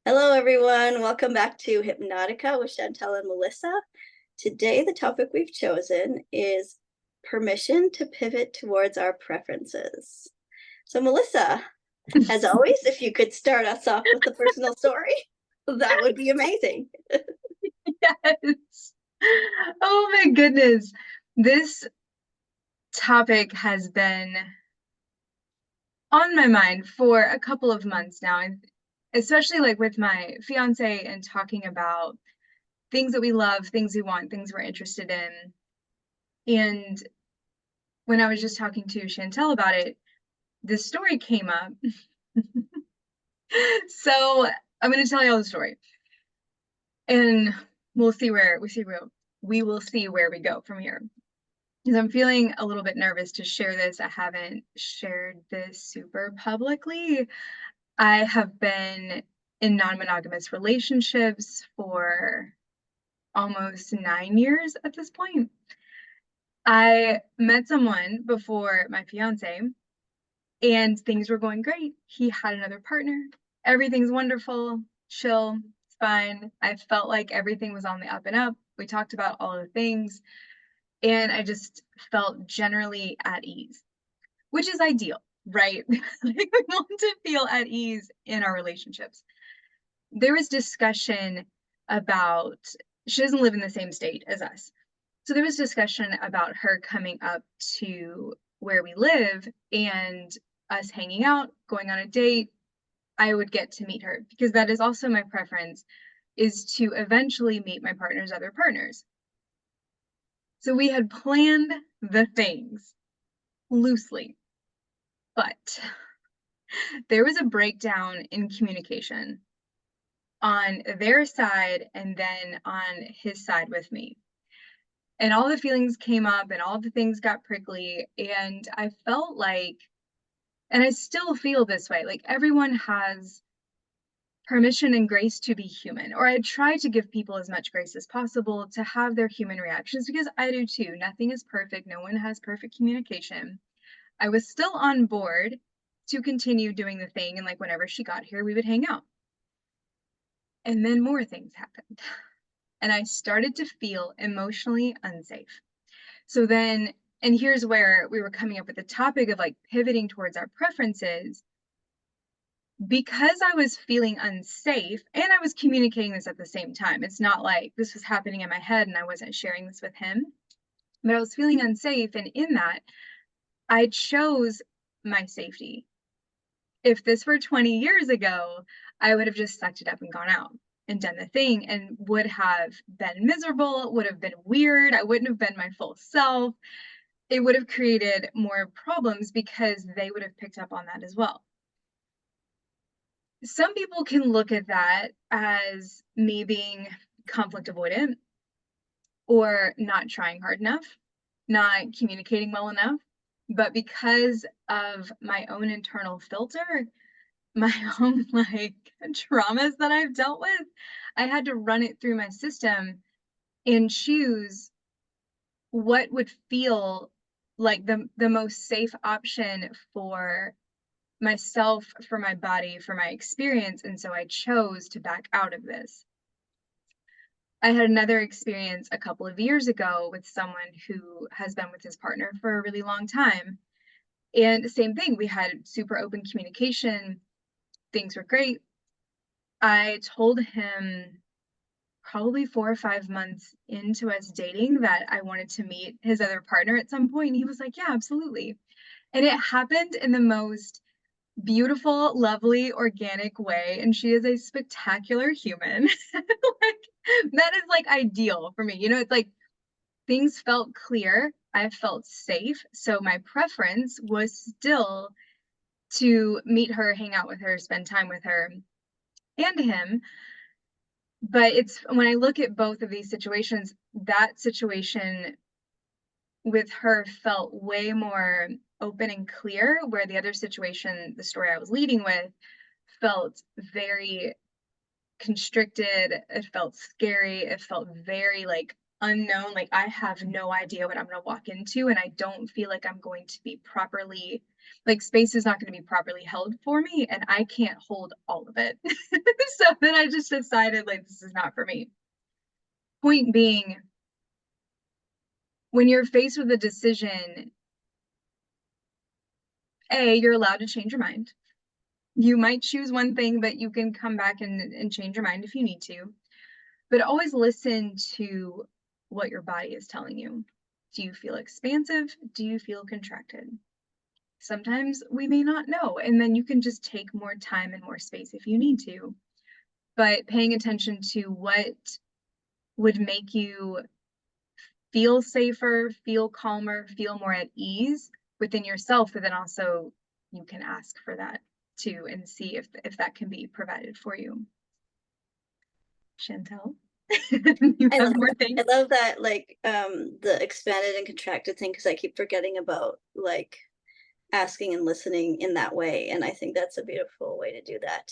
Hello, everyone. Welcome back to Hypnotica with Chantel and Melissa. Today, the topic we've chosen is permission to pivot towards our preferences. So, Melissa, as always, if you could start us off with a personal story, that would be amazing. Yes. Oh my goodness. This topic has been on my mind for a couple of months now, and especially like with my fiance and talking about things that we love, things we want, things we're interested in. And when I was just talking to Chantel about it, this story came up. So I'm going to tell you all the story, and we will see where we go from here. Because I'm feeling a little bit nervous to share this. I haven't shared this super publicly. I have been in non-monogamous relationships for almost 9 years at this point. I met someone before my fiance, and things were going great. He had another partner. Everything's wonderful, chill, it's fine. I felt like everything was on the up and up. We talked about all the things, and I just felt generally at ease, which is ideal, right? Like we want to feel at ease in our relationships. There was discussion about, she doesn't live in the same state as us. So there was discussion about her coming up to where we live and us hanging out, going on a date. I would get to meet her because that is also my preference, is to eventually meet my partner's other partners. So we had planned the things loosely, but there was a breakdown in communication on their side and then on his side with me. And all the feelings came up and all the things got prickly. And I felt like, and I still feel this way, like everyone has permission and grace to be human. Or I try to give people as much grace as possible to have their human reactions because I do too. Nothing is perfect, no one has perfect communication. I was still on board to continue doing the thing. And like whenever she got here, we would hang out. And then more things happened. And I started to feel emotionally unsafe. So then, and here's where we were coming up with the topic of like pivoting towards our preferences. Because I was feeling unsafe and I was communicating this at the same time. It's not like this was happening in my head and I wasn't sharing this with him, but I was feeling unsafe. And in that, I chose my safety. If this were 20 years ago, I would have just sucked it up and gone out and done the thing and would have been miserable, would have been weird. I wouldn't have been my full self. It would have created more problems because they would have picked up on that as well. Some people can look at that as me being conflict avoidant or not trying hard enough, not communicating well enough. But because of my own internal filter, my own like traumas that I've dealt with, I had to run it through my system and choose what would feel like the most safe option for myself, for my body, for my experience. And so I chose to back out of this. I had another experience a couple of years ago with someone who has been with his partner for a really long time. And the same thing, we had super open communication, things were great. I told him probably 4 or 5 months into us dating that I wanted to meet his other partner at some point. And he was like, yeah, absolutely. And it happened in the most beautiful, lovely, organic way. And she is a spectacular human. Like, that is like ideal for me. You know, it's like things felt clear. I felt safe. So my preference was still to meet her, hang out with her, spend time with her and him. But it's when I look at both of these situations, that situation with her felt way more open and clear, where the other situation, the story I was leading with, felt very constricted. It felt scary. It felt very like unknown. Like I have no idea what I'm going to walk into, and I don't feel like I'm going to be properly Like, space is not going to be properly held for me, and I can't hold all of it. So then I just decided, like, this is not for me. Point being, when you're faced with a decision, you're allowed to change your mind. You might choose one thing, but you can come back and change your mind if you need to. But always listen to what your body is telling you. Do you feel expansive? Do you feel contracted? Sometimes we may not know, and then you can just take more time and more space if you need to. But paying attention to what would make you feel safer, feel calmer, feel more at ease within yourself, but then also you can ask for that too and see if that can be provided for you. Chantel, you I have love more that. things? I love that, like, the expanded and contracted thing, because I keep forgetting about, like, asking and listening in that way, and I think that's a beautiful way to do that.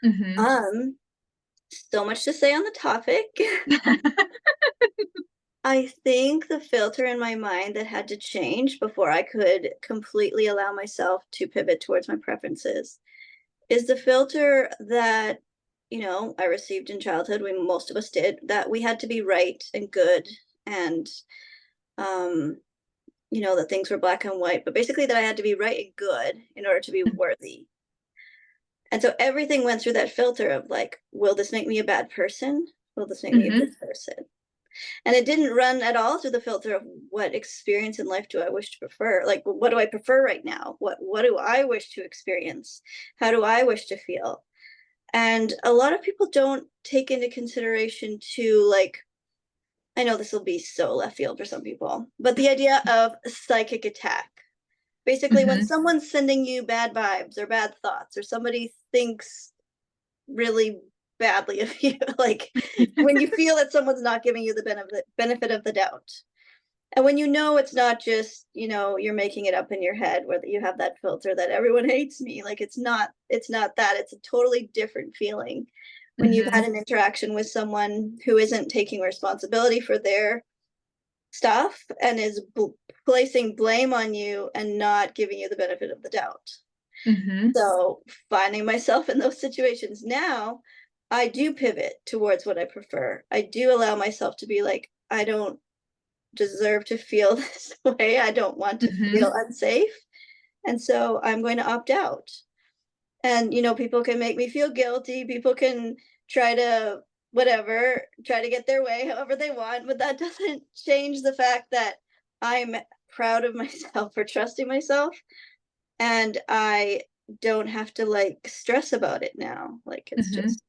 Mm-hmm. So much to say on the topic. I think the filter in my mind that had to change before I could completely allow myself to pivot towards my preferences is the filter that, I received in childhood. Most of us did, that we had to be right and good, and um, that things were black and white, but basically that I had to be right and good in order to be worthy. And so everything went through that filter of like, will this make me a bad person? Will this make me a Mm-hmm. good person? And it didn't run at all through the filter of what experience in life do I wish to prefer? Like, what do I prefer right now? What do I wish to experience? How do I wish to feel? And a lot of people don't take into consideration to, like, I know this will be so left field for some people, but the idea of psychic attack. Basically, when Mm-hmm. someone's sending you bad vibes or bad thoughts, or somebody thinks really badly of you, like when you feel that someone's not giving you the benefit of the doubt. And when it's not just, you're making it up in your head, whether you have that filter that everyone hates me, like it's not that. It's a totally different feeling when you've Mm-hmm. had an interaction with someone who isn't taking responsibility for their stuff and is placing blame on you and not giving you the benefit of the doubt. Mm-hmm. So, finding myself in those situations now, I do pivot towards what I prefer. I do allow myself to be like, I don't deserve to feel this way. I don't want to Mm-hmm. feel unsafe. And so I'm going to opt out. And, people can make me feel guilty. People can try to, whatever, try to get their way however they want. But that doesn't change the fact that I'm proud of myself for trusting myself. And I don't have to like stress about it now. Like it's Mm-hmm. just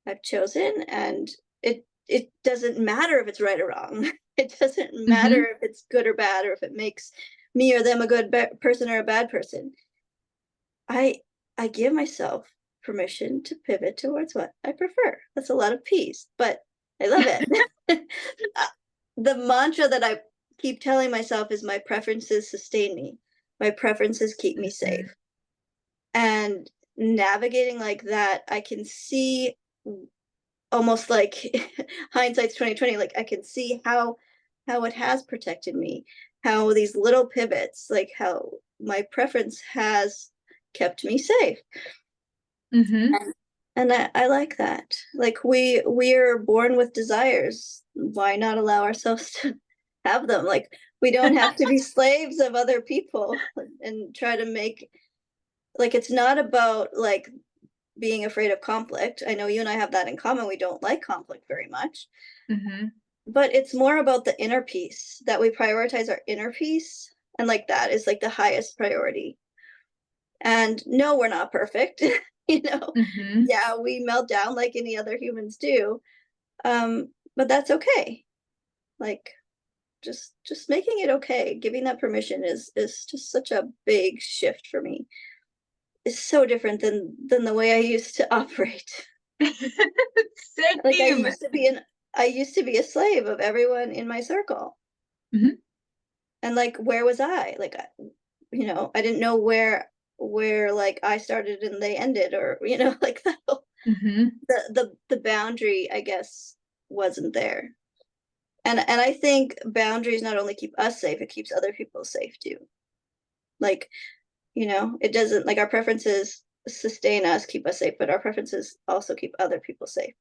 I've chosen, and it doesn't matter if it's right or wrong. It doesn't Mm-hmm. matter if it's good or bad, or if it makes me or them a good person or a bad person. I give myself permission to pivot towards what I prefer. That's a lot of peace, but I love it. Uh, the mantra that I keep telling myself is my preferences sustain me. My preferences keep me Mm-hmm. safe. And navigating like that, I can see, almost like hindsight's 2020, like I can see how it has protected me, how these little pivots, like how my preference has kept me safe. Mm-hmm. And I like that. Like we're born with desires. Why not allow ourselves to have them? Like we don't have to be slaves of other people and try to make, like, it's not about like being afraid of conflict. I know you and I have that in common. We don't like conflict very much. Mm-hmm. But it's more about the inner peace, that we prioritize our inner peace, and like that is like the highest priority. And no, we're not perfect. you know. Mm-hmm. Yeah, we melt down like any other humans do. But that's okay. Like just making it okay, giving that permission is just such a big shift for me. It's so different than the way I used to operate. Like Same. I used to be a slave of everyone in my circle. Mm-hmm. And like where was I? Like I didn't know where like I started and they ended, or like Mm-hmm. the boundary, I guess, wasn't there. And I think boundaries not only keep us safe, it keeps other people safe too. Like You know, it doesn't, like, our preferences sustain us, keep us safe, but our preferences also keep other people safe.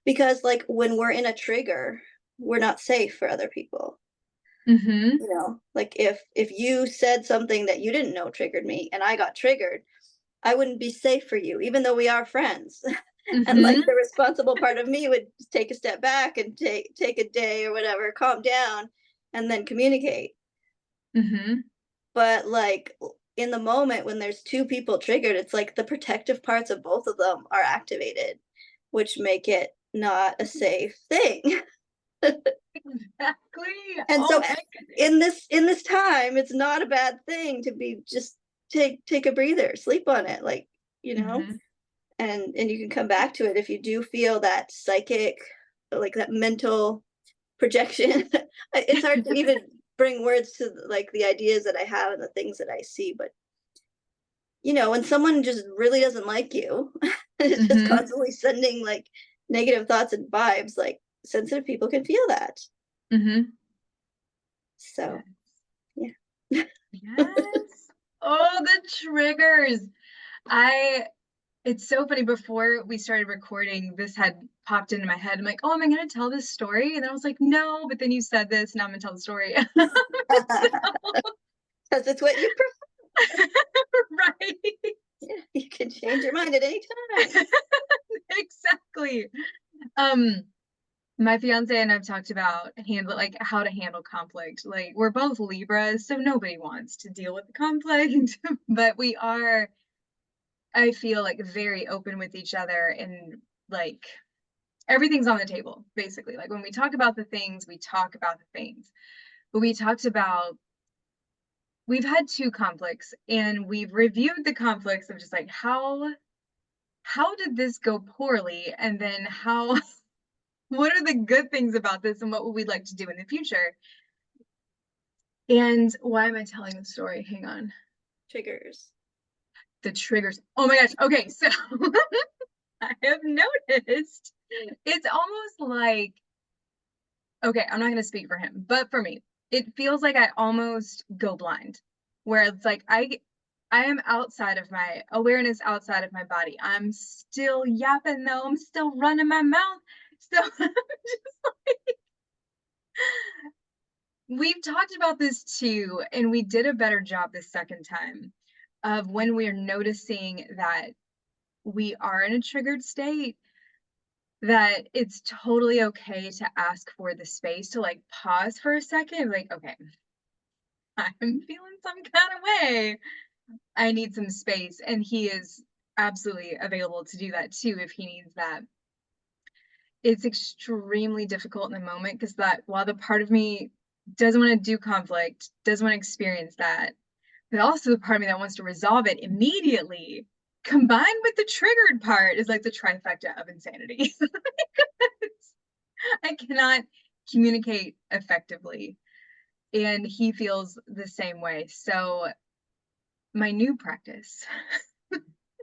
Because, like, when we're in a trigger, we're not safe for other people. Mhm. You know, like, if you said something that you didn't know triggered me and I got triggered, I wouldn't be safe for you, even though we are friends. And like Mhm. the responsible part of me would take a step back and take a day or whatever, calm down, and then communicate. Mhm. But like in the moment when there's two people triggered, it's like the protective parts of both of them are activated, which make it not a safe thing. Exactly. And Oh so my goodness. in this time, it's not a bad thing to be just take a breather, sleep on it, like, you know, Mhm. and you can come back to it if you do feel that psychic, like that mental projection. It's hard to even bring words to like the ideas that I have and the things that I see, but you know, when someone just really doesn't like you, it's just Mhm. constantly sending like negative thoughts and vibes, like sensitive people can feel that. Mhm. So, Yes. yeah. Yes. Oh, the triggers. I It's so funny, before we started recording, this had popped into my head. I'm like, "Oh, am I gonna tell this story?" And then I was like, "No," but then you said this, now I'm gonna tell the story. So 'Cause it's what you right. you can change your mind at any time. Exactly. Um, my fiance and I've talked about how to handle conflict. Like, we're both Libras, so nobody wants to deal with the conflict, but we are, I feel like, very open with each other, and like everything's on the table, basically. Like when we talk about the things, we talk about the things. But we talked about, we've had two conflicts and we've reviewed the conflicts of just like how did this go poorly, and then how what are the good things about this, and what would we like to do in the future. And why am I telling the story? Hang on. Triggers. The triggers. Oh my gosh. Okay, so I have noticed it's almost like, okay, I'm not going to speak for him, but for me, it feels like I almost go blind, where it's like I am outside of my awareness, outside of my body. I'm still yapping though. I'm still running my mouth. So we've talked about this too, and we did a better job the second time of when we're noticing that we are in a triggered state, that it's totally okay to ask for the space to like pause for a second, like, okay, I'm feeling some kind of way. I need some space. And he is absolutely available to do that too if he needs that. It's extremely difficult in the moment because that while the part of me doesn't want to do conflict, doesn't want to experience that, but also the part of me that wants to resolve it immediately, combined with the triggered part, is like the trifecta of insanity. I cannot communicate effectively. And he feels the same way. So my new practice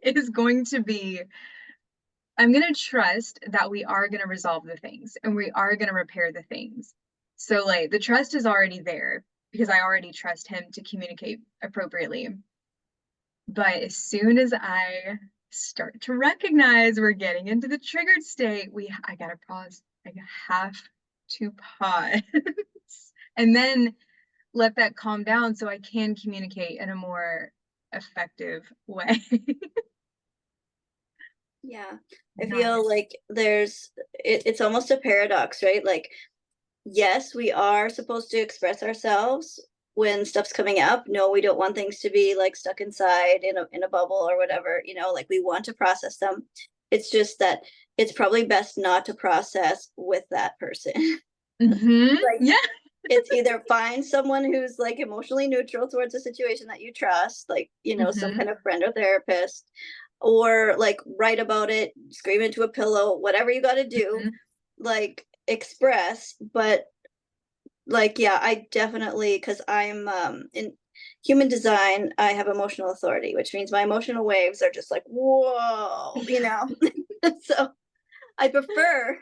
is going to be, I'm going to trust that we are going to resolve the things and we are going to repair the things. So, like, the trust is already there because I already trust him to communicate appropriately. But as soon as I start to recognize we're getting into the triggered state, I gotta pause. I have to pause and then let that calm down so I can communicate in a more effective way. Yeah. I Not feel like it's almost a paradox, right? Like, yes, we are supposed to express ourselves when stuff's coming up. No, we don't want things to be like stuck inside in a bubble or whatever, you know, like we want to process them. It's just that it's probably best not to process with that person. Mhm. Like Yeah. it's either find someone who's like emotionally neutral towards a situation that you trust, like, you know, some Mhm. kind of friend or therapist, or like write about it, scream into a pillow, whatever you got to do, Mhm. like express. But like, yeah, I definitely, because I'm in human design, I have emotional authority, which means my emotional waves are just like, whoa, you Yeah. know? So I prefer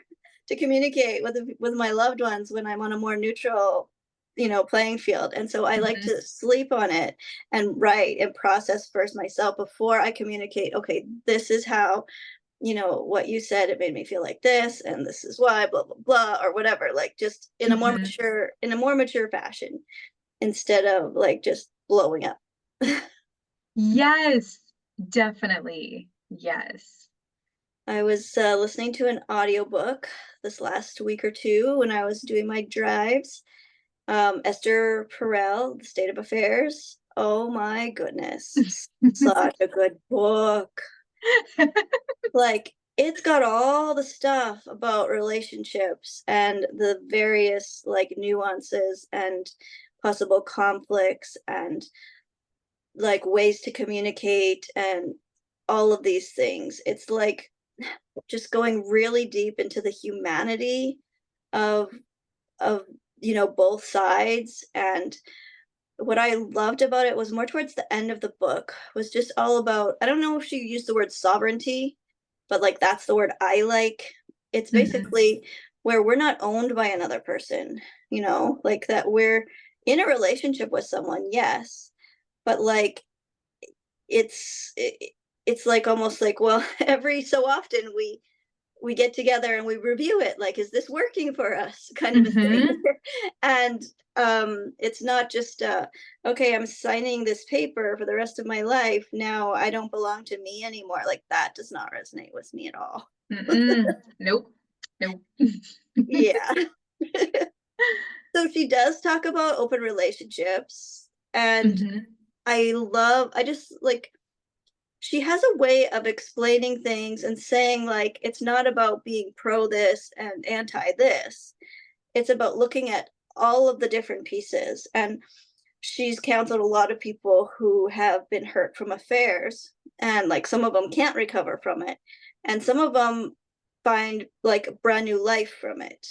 to communicate with my loved ones when I'm on a more neutral playing field. And so I like Mhm. to sleep on it and write and process first myself before I communicate, okay, this is how, what you said, it made me feel like this, and this is why, blah, blah, blah, or whatever, like just Mhm. in a more mature fashion instead of like just blowing up. Yes, definitely. Yes. I was listening to an audiobook this last week or two when I was doing my drives. Esther Perel, The State of Affairs. Oh my goodness. Such a good book. Like, it's got all the stuff about relationships and the various like nuances and possible conflicts and like ways to communicate and all of these things. It's like just going really deep into the humanity of of both sides. And what I loved about it was more towards the end of the book was just all about, I don't know if she used the word sovereignty, but like that's the word I like. It's Mhm. basically where we're not owned by another person, like that we're in a relationship with someone, yes, but like it's it, it's like almost like, well, every so often we get together and we review it, like, is this working for us, kind of a thing. Mhm. And it's not just okay, I'm signing this paper for the rest of my life, now I don't belong to me anymore, like that does not resonate with me at all. Mm-mm. Nope. Nope. Yeah. So she does talk about open relationships, and Mhm. I just like, she has a way of explaining things and saying like it's not about being pro this and anti this. It's about looking at all of the different pieces. And she's counseled a lot of people who have been hurt from affairs, and like some of them can't recover from it, and some of them find like a brand new life from it.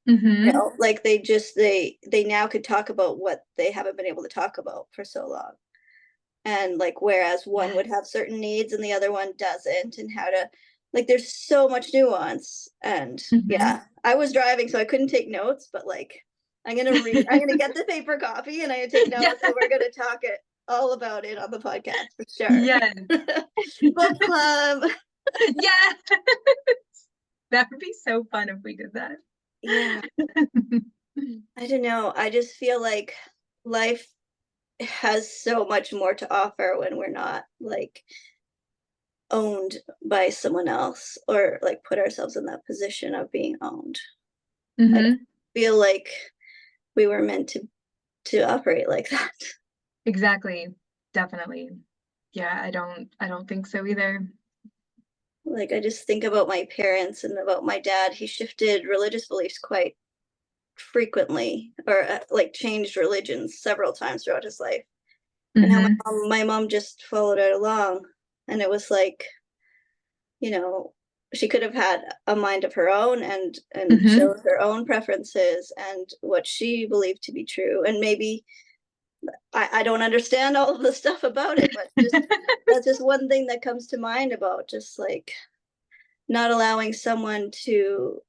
Mhm. Like they now could talk about what they haven't been able to talk about for so long. And like whereas one would Yes. have certain needs and the other one doesn't, and how to, like, there's so much nuance. And Mhm. yeah, I was driving so I couldn't take notes, but like I'm gonna get the paper copy and I'm gonna take Yeah. notes, and we're gonna talk it all about it on the podcast for sure. Yes. Book club. Yes. That would be so fun if we did that. Yeah, I don't know, I just feel like life has so much more to offer when we're not like owned by someone else, or like put ourselves in that position of being owned. I don't Mhm. feel like we were meant to operate like that. Exactly. Definitely. Yeah, I don't think so either. Like, I just think about my parents and about my dad. He shifted religious beliefs quite frequently, or like changed religions several times throughout his life. And how Mhm. my mom just followed it along. And it was like, you know, she could have had a mind of her own and Mhm. chose her own preferences and what she believed to be true. And maybe I don't understand all of the stuff about it, but just that's just one thing that comes to mind about just like not allowing someone to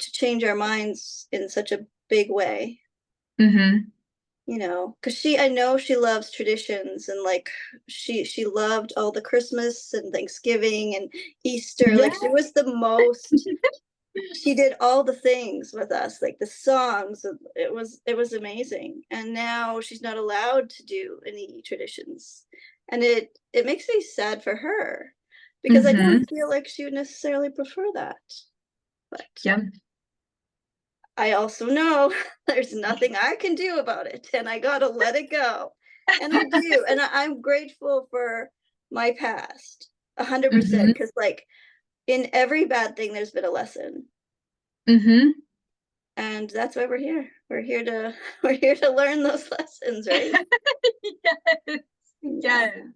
change our minds in such a big way. Mhm. Because I know she loves traditions, and like she loved all the Christmas and Thanksgiving and Easter. Yeah. Like she was the most, she did all the things with us, like the songs. It was amazing. And now she's not allowed to do any traditions, and it makes me sad for her because I don't Mhm. feel like she would necessarily prefer that. But Yeah. I also know there's nothing I can do about it, and I gotta let it go. And I do, and I'm grateful for my past, 100%, Mhm. because like in every bad thing, there's been a lesson. Mhm. And that's why we're here. We're here to we're here to learn those lessons, right? Yes. Yeah. Yes.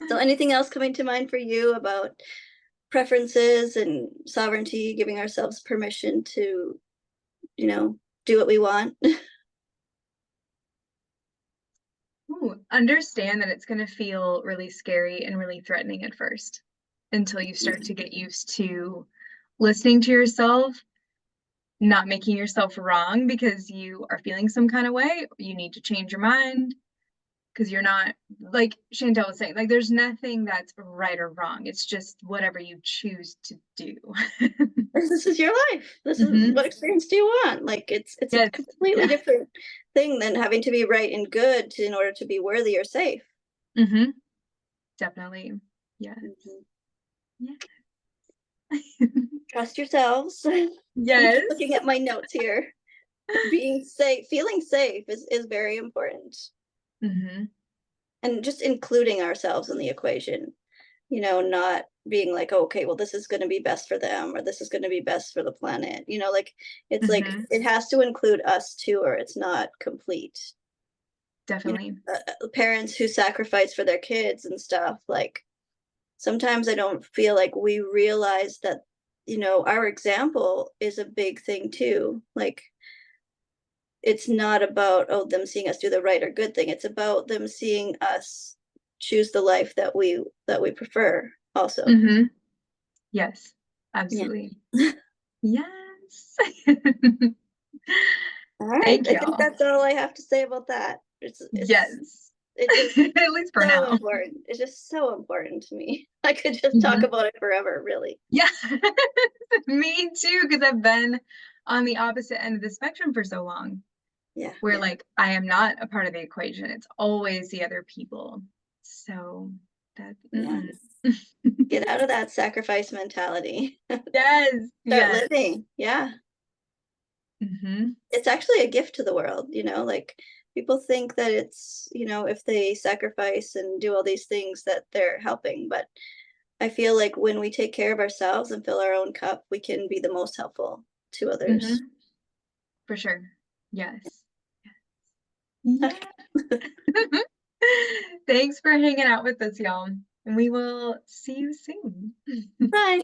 So anything else coming to mind for you about preferences and sovereignty, giving ourselves permission to, you know, do what we want? Ooh, understand that it's gonna feel really scary and really threatening at first, until you start to get used to listening to yourself not making yourself wrong because you are feeling some kind of way. You need to change your mind because you're not, like Chantel was saying, like there's nothing that's right or wrong. It's just whatever you choose to do. This is your life. This is Hmm. what experience do you want? Like it's a Yes. completely Yeah. different thing than having to be right and good in order to be worthy or safe. Hmm. Definitely. Yes. Mhm. Yeah. Trust yourselves. I'm just Yes. looking at my notes here. Being safe, feeling safe is very important. Hmm. And just including ourselves in the equation, not being like, "Oh, okay, well, this is going to be best for them or this is going to be best for the planet." Like it's like Hmm. it has to include us too, or it's not complete. Definitely. Parents who sacrifice for their kids and stuff, like sometimes I don't feel like we realize that, our example is a big thing too. Like it's not about, oh, them seeing us do the right or good thing. It's about them seeing us choose the life that we prefer also. Hmm. Yes. Yeah. Absolutely. Yes. All right. Thank I think y'all. that's all I have to say about that. Yes. It just At least for so now. important. It's just so important to me. I could just talk Hmm. about it forever, really. Yeah. Me too, because I've been on the opposite end of the spectrum for so long, Yeah, where yeah. like I am not a part of the equation. It's always the other people. So that Yes. mm-mm. Get out of that sacrifice mentality. Yes, Start yes. living. Yeah. Hmm. It's actually a gift to the world, like people think that it's, if they sacrifice and do all these things that they're helping, but I feel like when we take care of ourselves and fill our own cup, we can be the most helpful to others. Hmm. For sure. Yes. Yeah. Thanks for hanging out with us, y'all. And we will see you soon. Bye.